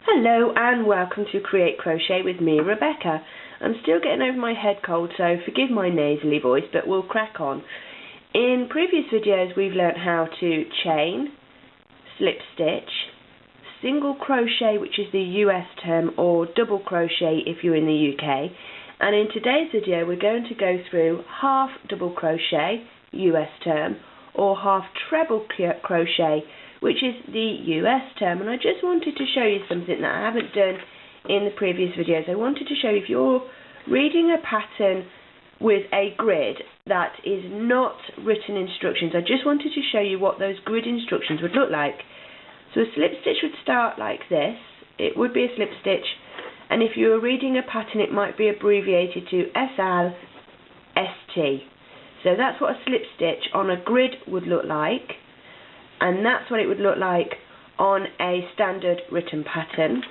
Hello and welcome to Create Crochet with me, Rebecca. I'm still getting over my head cold, so forgive my nasally voice, but we'll crack on. In previous videos we've learnt how to chain, slip stitch, single crochet, which is the US term, or double crochet if you're in the UK. And in today's video we're going to go through half double crochet, US term, or half treble crochet, which is the US term. And I just wanted to show you something that I haven't done in the previous videos. I wanted to show you, if you're reading a pattern with a grid that is not written instructions, I just wanted to show you what those grid instructions would look like. So a slip stitch would start like this. It would be a slip stitch, and if you were reading a pattern it might be abbreviated to SL, ST. So that's what a slip stitch on a grid would look like, and that's what it would look like on a standard written pattern.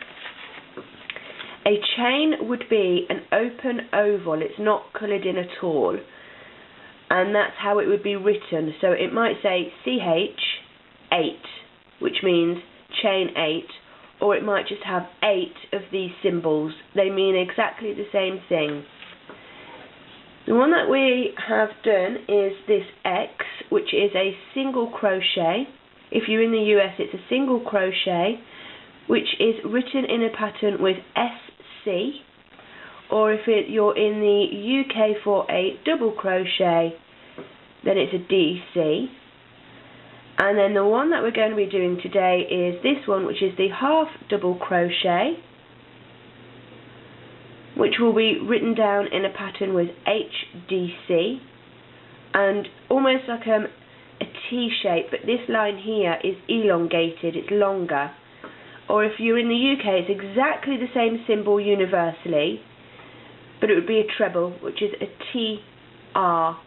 A chain would be an open oval, it's not coloured in at all, and that's how it would be written. So it might say CH8, which means chain 8, or it might just have 8 of these symbols. They mean exactly the same thing. The one that we have done is this X, which is a single crochet. If you're in the US, it's a single crochet, which is written in a pattern with SC, or if you're in the UK for a double crochet, then it's a DC. And then the one that we're going to be doing today is this one, which is the half double crochet, which will be written down in a pattern with HDC, and almost like a T shape, but this line here is elongated, it's longer. Or if you're in the UK, it's exactly the same symbol universally, but it would be a treble, which is a TR,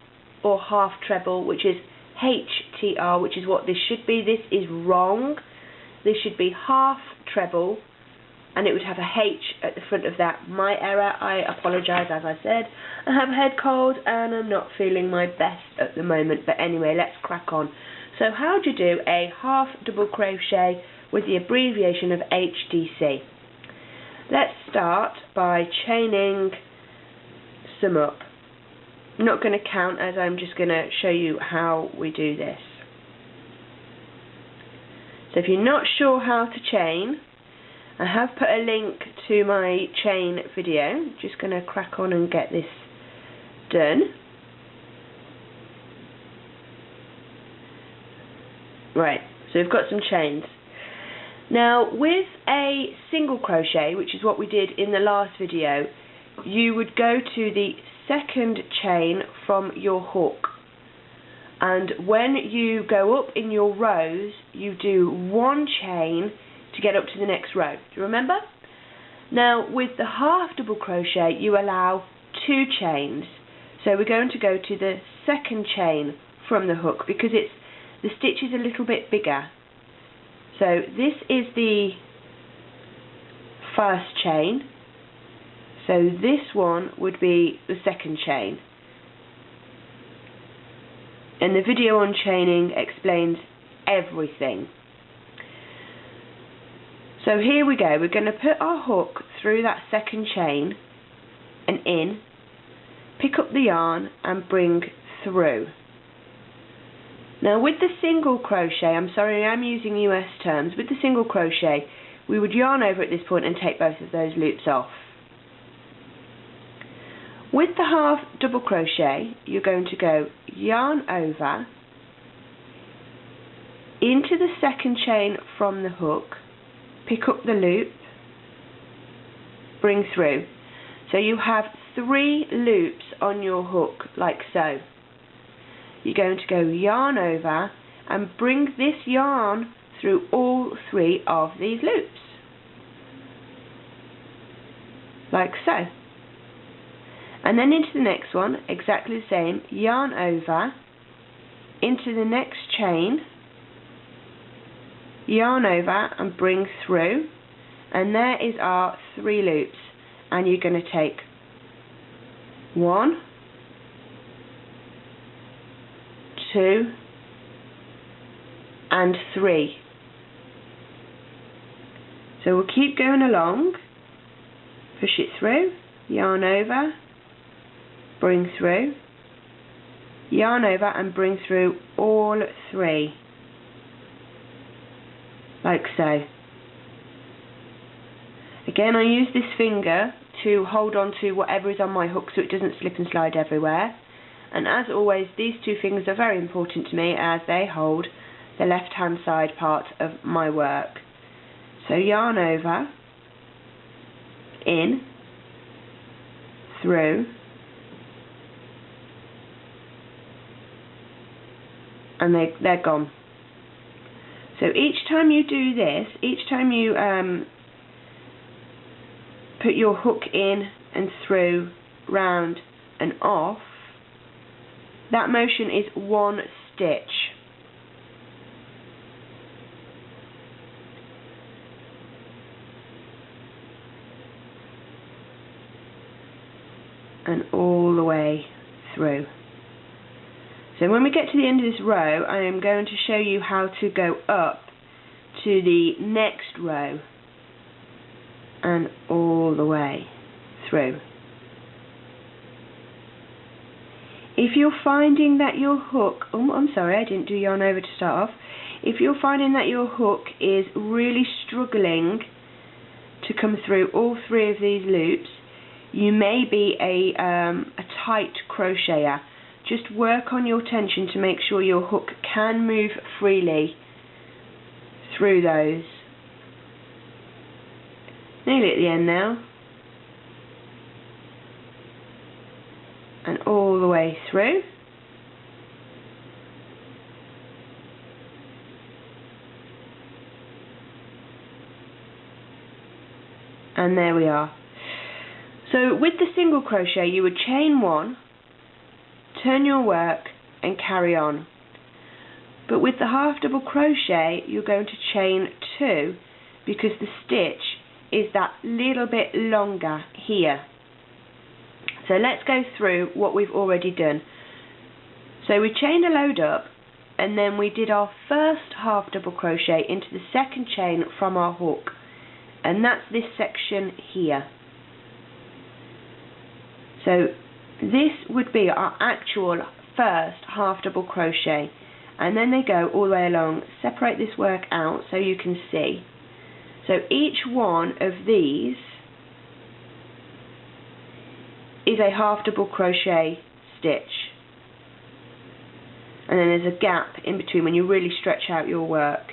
or half treble, which is HTR, which is what this should be. This is wrong. This should be half treble, and it would have a H at the front of that. My error, I apologise. As I said, I have a head cold and I'm not feeling my best at the moment, but anyway, let's crack on. So how do you do a half double crochet with the abbreviation of HDC? Let's start by chaining some up. I'm not going to count, as I'm just going to show you how we do this. So if you're not sure how to chain, I have put a link to my chain video. Just going to crack on and get this done. Right, so we've got some chains. Now with a single crochet, which is what we did in the last video, you would go to the second chain from your hook, and when you go up in your rows you do one chain to get up to the next row. Do you remember? Now with the half double crochet you allow 2 chains, so we're going to go to the second chain from the hook because the stitch is a little bit bigger. So this is the first chain, so this one would be the second chain, and the video on chaining explains everything. So here we go, we're going to put our hook through that second chain and in, pick up the yarn and bring through. Now with the single crochet, I'm sorry I'm using US terms, with the single crochet we would yarn over at this point and take both of those loops off. With the half double crochet you're going to go yarn over into the second chain from the hook, pick up the loop, bring through. So you have 3 loops on your hook like so. You're going to go yarn over and bring this yarn through all 3 of these loops like so, and then into the next one exactly the same, yarn over into the next chain, yarn over and bring through, and there is our 3 loops, and you're going to take 1, 2 and 3. So we'll keep going along, push it through, yarn over, bring through, yarn over and bring through all 3, like so. Again, I use this finger to hold on to whatever is on my hook so it doesn't slip and slide everywhere. And as always, these 2 fingers are very important to me as they hold the left hand side part of my work. So yarn over, in, through, and they're gone. So each time you do this, each time you put your hook in and through, round and off, that motion is 1 stitch. And all the way through. So when we get to the end of this row, I am going to show you how to go up to the next row and all the way through. If you're finding that your hook, I'm sorry, I didn't do yarn over to start off. If you're finding that your hook is really struggling to come through all 3 of these loops, you may be a tight crocheter. Just work on your tension to make sure your hook can move freely through those. Nearly at the end now. And all the way through. And there we are. So with the single crochet you would chain 1, turn your work and carry on. But with the half double crochet you're going to chain 2 because the stitch is that little bit longer here. So let's go through what we've already done. So we chained a load up and then we did our first half double crochet into the second chain from our hook, and that's this section here. So this would be our actual first half double crochet, and then they go all the way along. Separate this work out so you can see. So each one of these is a half double crochet stitch, and then there's a gap in between when you really stretch out your work.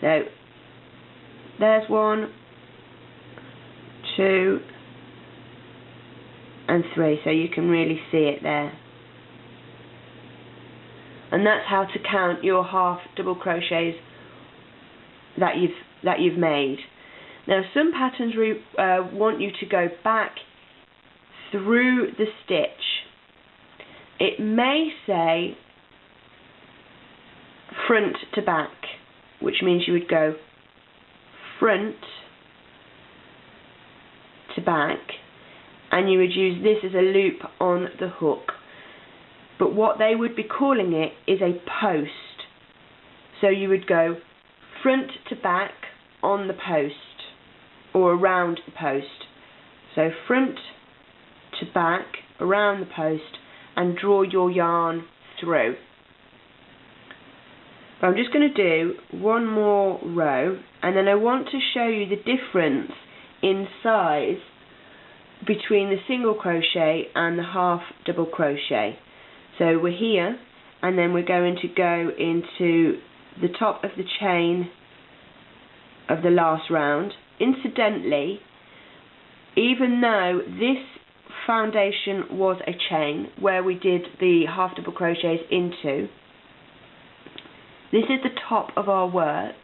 So there's 1, 2 and 3, so you can really see it there. And that's how to count your half double crochets that you've made. Now some patterns want you to go back through the stitch. It may say front to back, which means you would go front to back, and you would use this as a loop on the hook. But what they would be calling it is a post. So you would go front to back on the post or around the post. So front to back around the post and draw your yarn through. But I'm just going to do one more row, and then I want to show you the difference in size between the single crochet and the half double crochet. So we're here, and then we're going to go into the top of the chain of the last round. Incidentally, even though this foundation was a chain where we did the half double crochets into, this is the top of our work,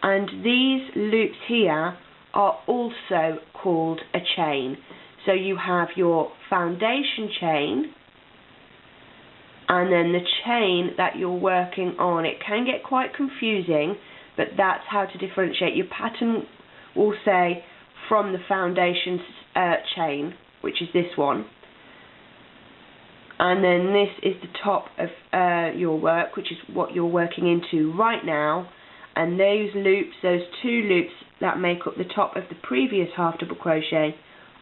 and these loops here are also called a chain. So you have your foundation chain and then the chain that you're working on. It can get quite confusing, but that's how to differentiate. Your pattern will say from the foundation chain, which is this one, and then this is the top of your work, which is what you're working into right now, and those loops, those 2 loops that make up the top of the previous half double crochet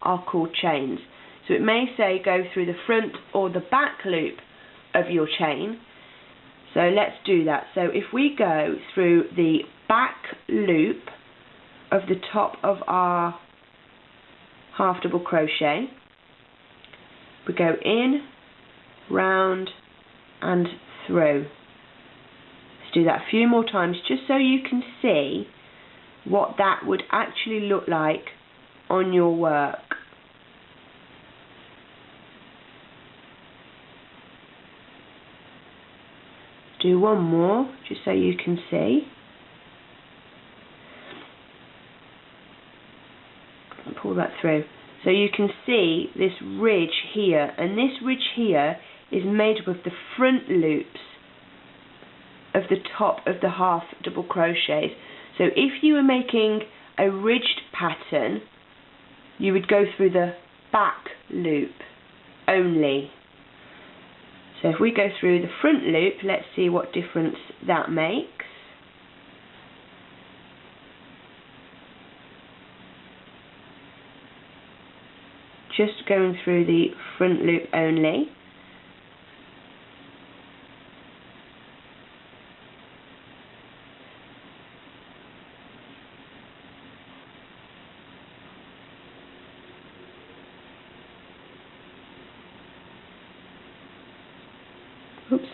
are called chains. So it may say go through the front or the back loop of your chain. So let's do that. So if we go through the back loop of the top of our half double crochet, we go in, round and through. Let's do that a few more times just so you can see what that would actually look like on your work. Do one more just so you can see. And pull that through. So you can see this ridge here, and this ridge here is made up of the front loops of the top of the half double crochets. So if you were making a ridged pattern, you would go through the back loop only. So if we go through the front loop, let's see what difference that makes. Just going through the front loop only. Oops.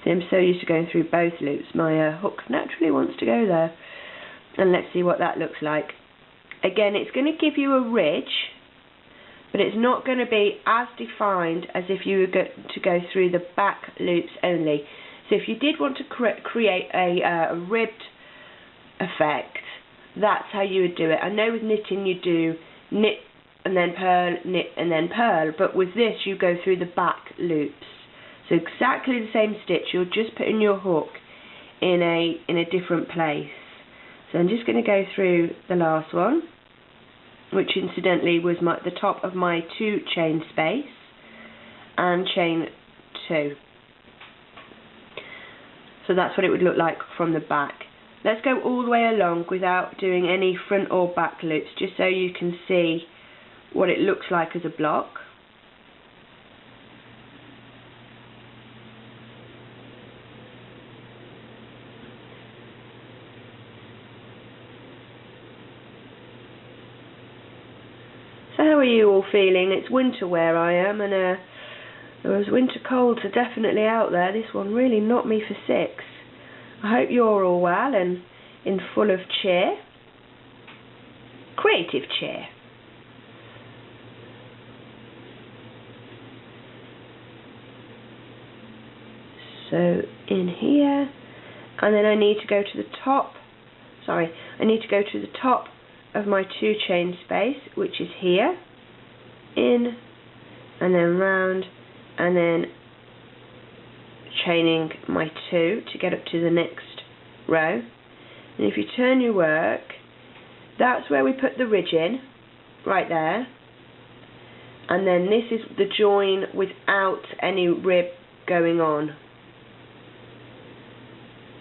See, I'm so used to going through both loops, my hook naturally wants to go there. And let's see what that looks like. Again, it's going to give you a ridge, but it's not going to be as defined as if you were to go through the back loops only. So if you did want to create a ribbed effect, that's how you would do it. I know with knitting you do knit and then purl, knit and then purl, but with this you go through the back loops. So exactly the same stitch, you're just putting your hook in a different place. So I'm just going to go through the last one, which incidentally was the top of my 2 chain space, and chain 2. So that's what it would look like from the back. Let's go all the way along without doing any front or back loops, just so you can see what it looks like as a block. So how are you all feeling? It's winter where I am, and those winter colds are definitely out there. This one really knocked me for 6. I hope you're all well and in full of cheer. Creative cheer. So in here, and then I need to go to the top, I need to go to the top of my 2 chain space, which is here, in, and then round, and then chaining my 2 to get up to the next row. And if you turn your work, that's where we put the ridge in, right there, and then this is the join without any rib going on.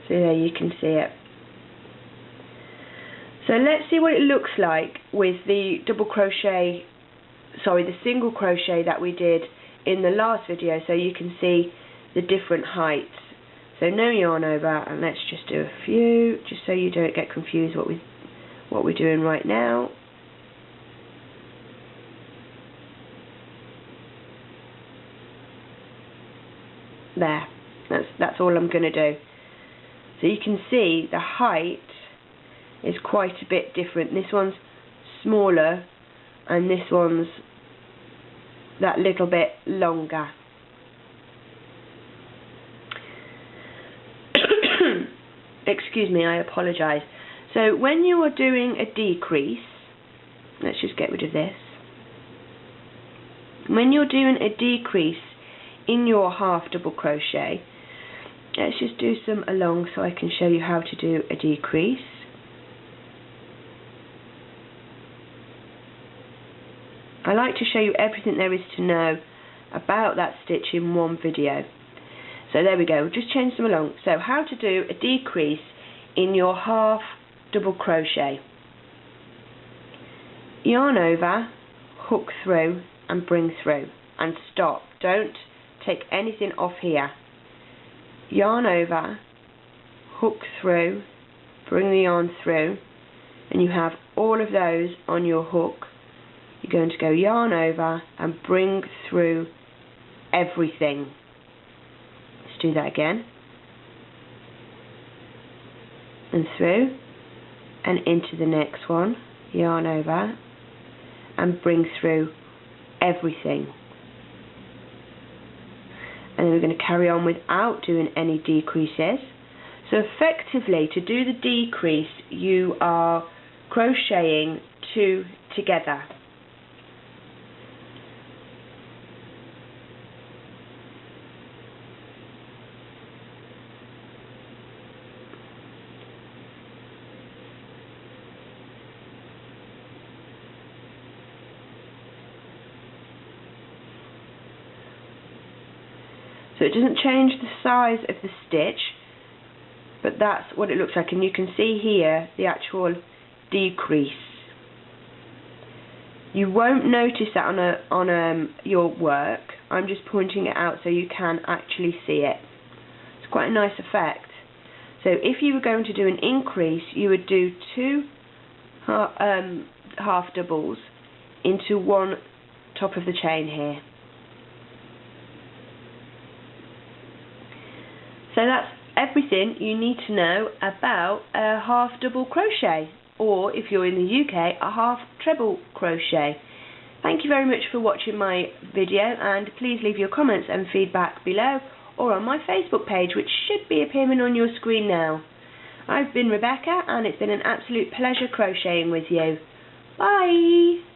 So there you can see it. So let's see what it looks like with the single crochet that we did in the last video, so you can see the different heights. So no yarn over, and let's just do a few, just so you don't get confused what we're doing right now. There, that's all I'm going to do. So you can see the height is quite a bit different. This one's smaller and this one's that little bit longer. Excuse me, I apologise. So when you are doing a decrease, let's just get rid of this. When you're doing a decrease in your half double crochet, let's just do some along so I can show you how to do a decrease. I like to show you everything there is to know about that stitch in one video. So there we go, just change them along. So how to do a decrease in your half double crochet. yarn over, hook through and bring through, and stop. Don't take anything off here. Yarn over, hook through, bring the yarn through, and you have all of those on your hook. You're going to go yarn over and bring through everything. Let's do that again. And through and into the next one. Yarn over and bring through everything. And then we're going to carry on without doing any decreases. So effectively, to do the decrease, you are crocheting 2 together. So it doesn't change the size of the stitch, but that's what it looks like, and you can see here the actual decrease. You won't notice that on your work. I'm just pointing it out so you can actually see it. It's quite a nice effect. So if you were going to do an increase, you would do 2 half doubles into one top of the chain here. So that's everything you need to know about a half double crochet, or if you're in the UK, a half treble crochet. Thank you very much for watching my video, and please leave your comments and feedback below or on my Facebook page, which should be appearing on your screen now. I've been Rebecca, and it's been an absolute pleasure crocheting with you. Bye!